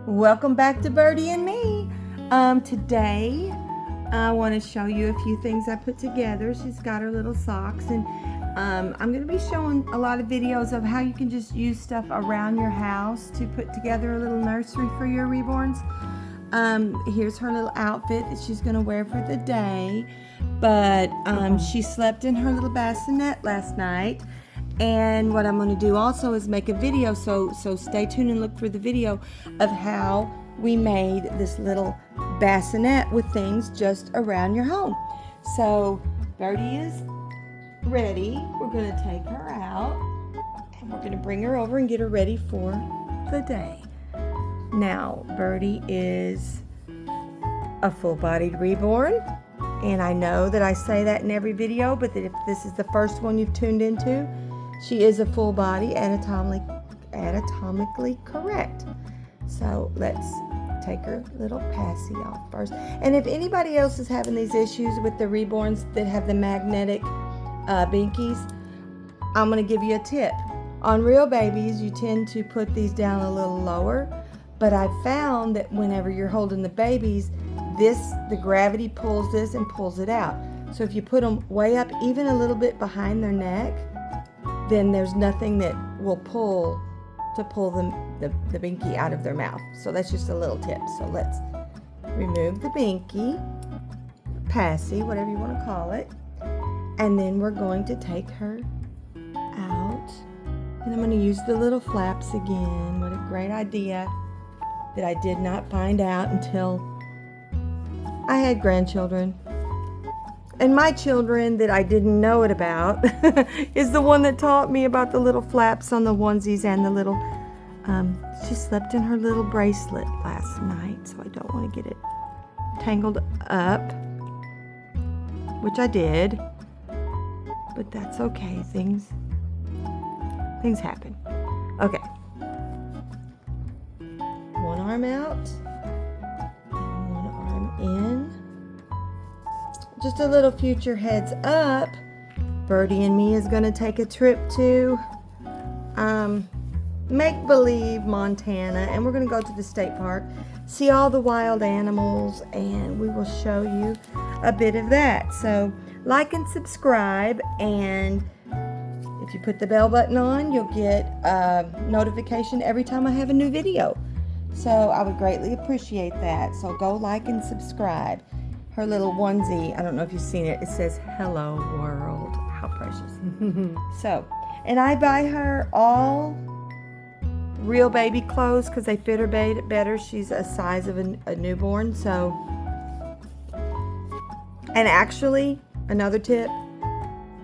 Welcome back to Birdie and me. Today I want to show you a few things I put together. She's got her little socks, and I'm going to be showing a lot of videos of how you can just use stuff around your house to put together a little nursery for your reborns. Here's her little outfit that she's going to wear for the day, but she slept in her little bassinet last night. And what I'm going to do also is make a video, so stay tuned and look for the video of how we made this little bassinet with things just around your home. So Birdie is ready. We're going to take her out and we're going to bring her over and get her ready for the day. Now, Birdie is a full-bodied reborn, and I know that I say that in every video, but that if this is the first one you've tuned into, she is a full body, anatomically correct. So let's take her little passy off first. And if anybody else is having these issues with the reborns that have the magnetic binkies, I'm going to give you a tip. On real babies, you tend to put these down a little lower, but I've found that whenever you're holding the babies, the gravity pulls this and pulls it out. So if you put them way up, even a little bit behind their neck, then there's nothing that will pull the binky out of their mouth. So that's just a little tip. So let's remove the binky, passy, whatever you want to call it. And then we're going to take her out. And I'm going to use the little flaps again. What a great idea that I did not find out until I had grandchildren. And my children that I didn't know it about is the one that taught me about the little flaps on the onesies and the little, she slept in her little bracelet last night, so I don't want to get it tangled up, which I did, but that's okay, things happen. Okay, one arm out, and one arm in. Just a little future heads up, Birdie and me is going to take a trip to make-believe Montana, and we're going to go to the state park, see all the wild animals, and we will show you a bit of that. So like and subscribe, and if you put the bell button on, you'll get a notification every time I have a new video. So I would greatly appreciate that. So go like and subscribe. Her little onesie, I don't know if you've seen it, it says hello world. How precious. So, and I buy her all real baby clothes because they fit her better. She's a size of a newborn. So, and actually, another tip,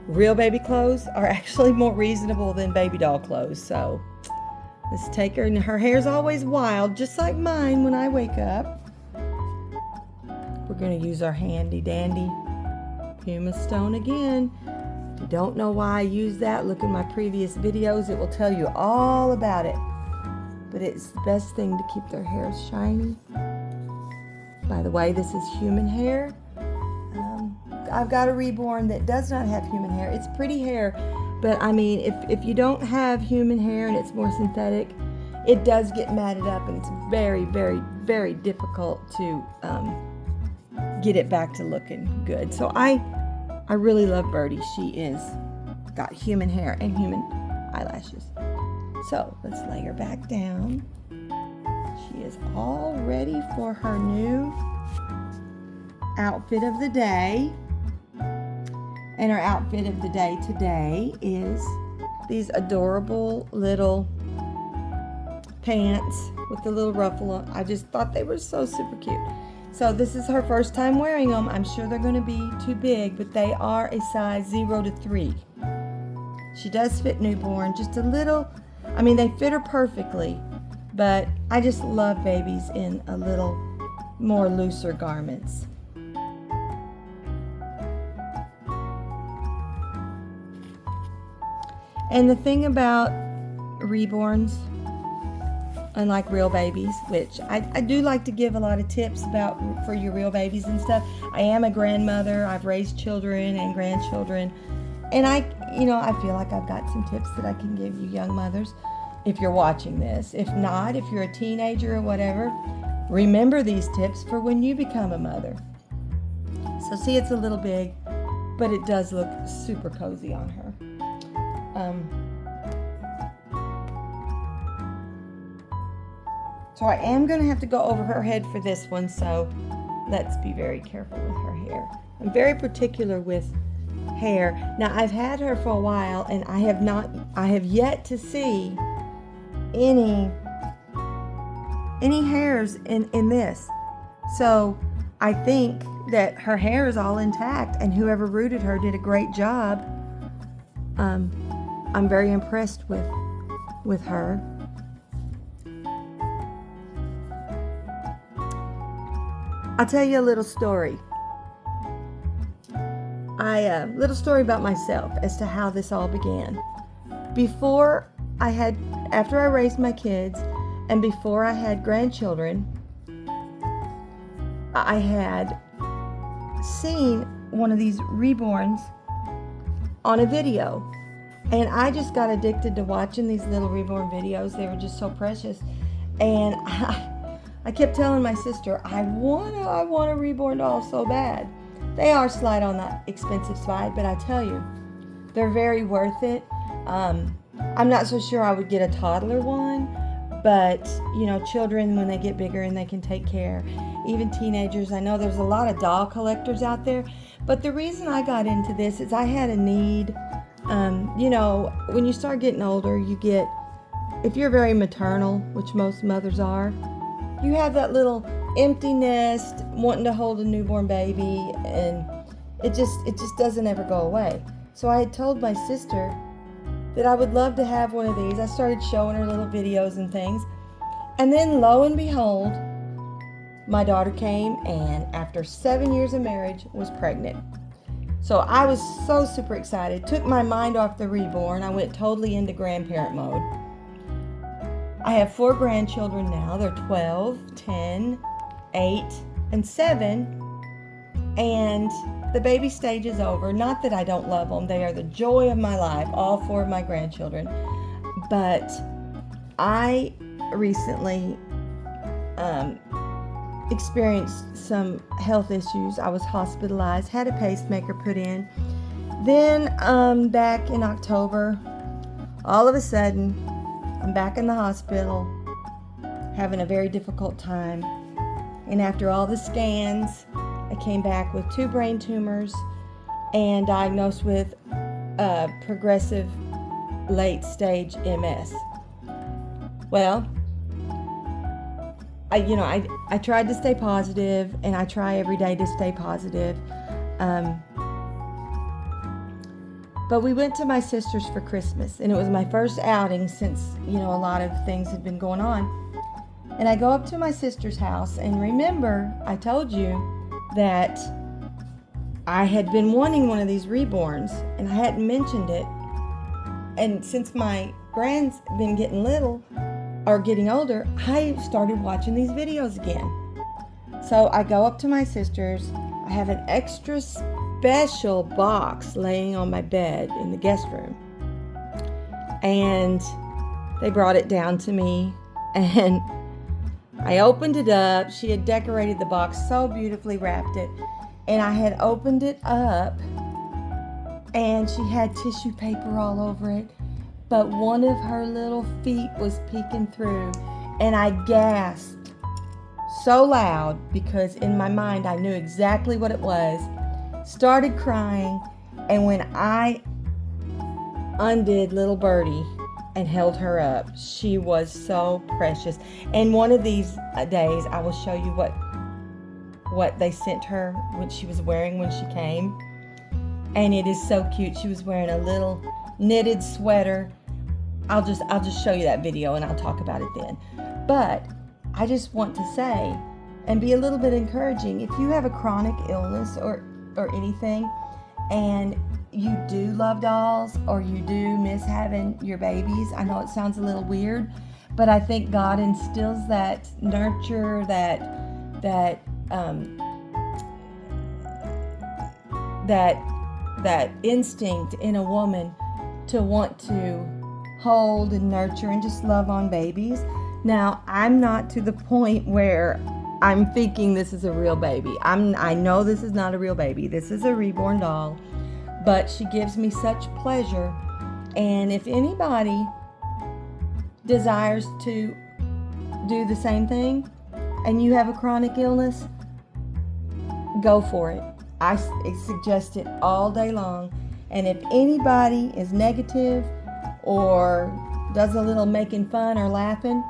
real baby clothes are actually more reasonable than baby doll clothes. So let's take her, and her hair's always wild, just like mine when I wake up. We're going to use our handy dandy pumice stone again. If you don't know why I use that, look in my previous videos. It will tell you all about it. But it's the best thing to keep their hair shiny. By the way, this is human hair. I've got a reborn that does not have human hair. It's pretty hair, but I mean, if you don't have human hair and it's more synthetic, it does get matted up, and it's very, very, very difficult to get it back to looking good. So I really love Birdie. She is got human hair and human eyelashes. So let's lay her back down. She is all ready for her new outfit of the day. And her outfit of the day today is these adorable little pants with the little ruffle on. I just thought they were so super cute. So this is her first time wearing them. I'm sure they're going to be too big, but they are a size 0 to 3. She does fit newborn, just a little. I mean, they fit her perfectly, but I just love babies in a little more looser garments. And the thing about reborns, unlike real babies, which I do like to give a lot of tips about for your real babies and stuff. I am a grandmother. I've raised children and grandchildren, and I feel like I've got some tips that I can give you young mothers. if you're watching this. If not, if you're a teenager or whatever, remember these tips for when you become a mother. So see, it's a little big, but it does look super cozy on her. So I am going to have to go over her head for this one, so let's be very careful with her hair. I'm very particular with hair. Now, I've had her for a while, and I have yet to see any hairs in this. So I think that her hair is all intact, and whoever rooted her did a great job. I'm very impressed with her. I'll tell you a little story. Little story about myself as to how this all began. After I raised my kids, and before I had grandchildren, I had seen one of these reborns on a video. And I just got addicted to watching these little reborn videos. They were just so precious. And I kept telling my sister, I want a reborn doll so bad. They are slight on the expensive side, but I tell you, they're very worth it. I'm not so sure I would get a toddler one, but children, when they get bigger and they can take care, even teenagers. I know there's a lot of doll collectors out there, but the reason I got into this is I had a need. When you start getting older, if you're very maternal, which most mothers are, you have that little empty nest wanting to hold a newborn baby, and it just doesn't ever go away. So I had told my sister that I would love to have one of these. I started showing her little videos and things, and then lo and behold, my daughter came, and after 7 years of marriage, was pregnant. So I was so super excited. Took my mind off the reborn. I went totally into grandparent mode. I have 4 grandchildren now. They're 12, 10, 8, and 7. And the baby stage is over. Not that I don't love them. They are the joy of my life, all 4 of my grandchildren. But I recently experienced some health issues. I was hospitalized, had a pacemaker put in. Then back in October, all of a sudden, I'm back in the hospital, having a very difficult time. And after all the scans, I came back with 2 brain tumors and diagnosed with progressive late stage MS. Well, I tried to stay positive, and I try every day to stay positive. But we went to my sister's for Christmas, and it was my first outing since, a lot of things had been going on. And I go up to my sister's house, and remember, I told you that I had been wanting one of these reborns, and I hadn't mentioned it. And since my grand's been getting getting older, I started watching these videos again. So I go up to my sister's. I have an extra special box laying on my bed in the guest room. And they brought it down to me, and I opened it up. She had decorated the box so beautifully, wrapped it, and I had opened it up, and she had tissue paper all over it, but one of her little feet was peeking through, and I gasped so loud because in my mind I knew exactly what it was, started crying, and when I undid little Birdie and held her up, she was so precious. And one of these days I will show you what they sent her, what she was wearing when she came, and it is so cute. She was wearing a little knitted sweater. I'll just show you that video and I'll talk about it then. But I just want to say and be a little bit encouraging, if you have a chronic illness or anything, and you do love dolls or you do miss having your babies, I know it sounds a little weird, but I think God instills that nurture, that instinct in a woman to want to hold and nurture and just love on babies. Now, I'm not to the point where I'm thinking this is a real baby. I know this is not a real baby. This is a reborn doll, but she gives me such pleasure. And if anybody desires to do the same thing and you have a chronic illness, go for it. I suggest it all day long. And if anybody is negative or does a little making fun or laughing,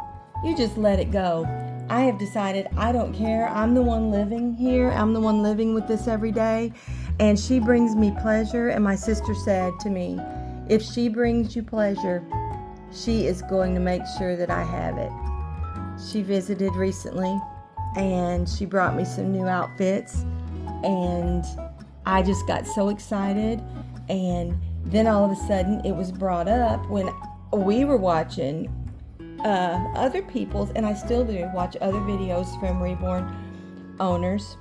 you just let it go. I have decided I don't care. I'm the one living here. I'm the one living with this every day. And she brings me pleasure. And my sister said to me, if she brings you pleasure, she is going to make sure that I have it. She visited recently and she brought me some new outfits. And I just got so excited. And then all of a sudden it was brought up when we were watching other people's, and I still do watch other videos from reborn owners,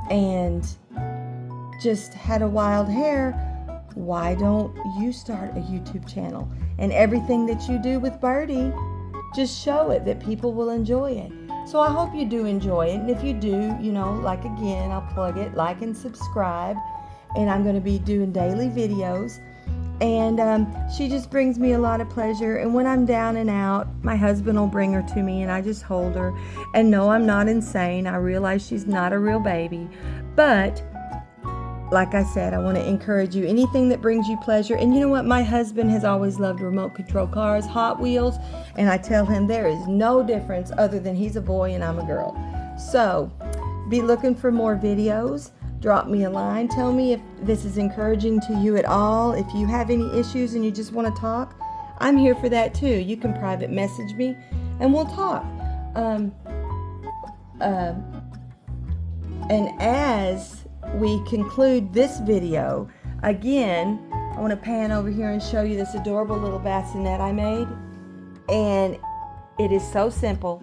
and just had a wild hair. Why don't you start a YouTube channel? And everything that you do with Birdie, just show it that people will enjoy it. So I hope you do enjoy it. And if you do, like again, I'll plug it, like and subscribe. And I'm going to be doing daily videos. And she just brings me a lot of pleasure. And when I'm down and out, my husband will bring her to me and I just hold her. And no, I'm not insane. I realize she's not a real baby. But like I said, I want to encourage you. Anything that brings you pleasure. And you know what? My husband has always loved remote control cars, Hot Wheels. And I tell him there is no difference other than he's a boy and I'm a girl. So be looking for more videos. Drop me a line. Tell me if this is encouraging to you at all. If you have any issues and you just want to talk, I'm here for that too. You can private message me and we'll talk. And as we conclude this video, again, I want to pan over here and show you this adorable little bassinet I made. And it is so simple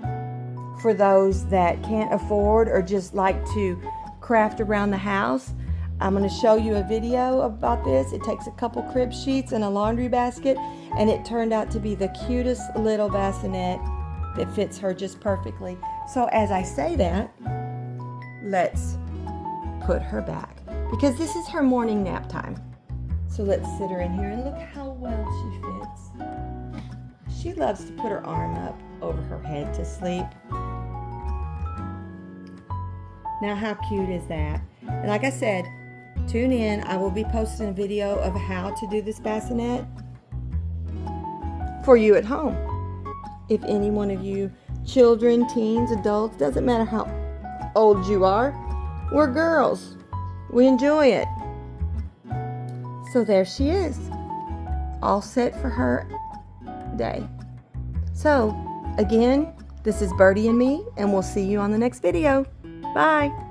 for those that can't afford or just like to craft around the house. I'm going to show you a video about this. It takes a couple crib sheets and a laundry basket, and it turned out to be the cutest little bassinet that fits her just perfectly. So as I say that, let's put her back because this is her morning nap time. So let's sit her in here and look how well she fits. She loves to put her arm up over her head to sleep. Now, how cute is that? And like I said, tune in. I will be posting a video of how to do this bassinet for you at home. If any one of you children, teens, adults, doesn't matter how old you are, we're girls. We enjoy it. So there she is, all set for her day. So again, this is Birdie and me, and we'll see you on the next video. Bye.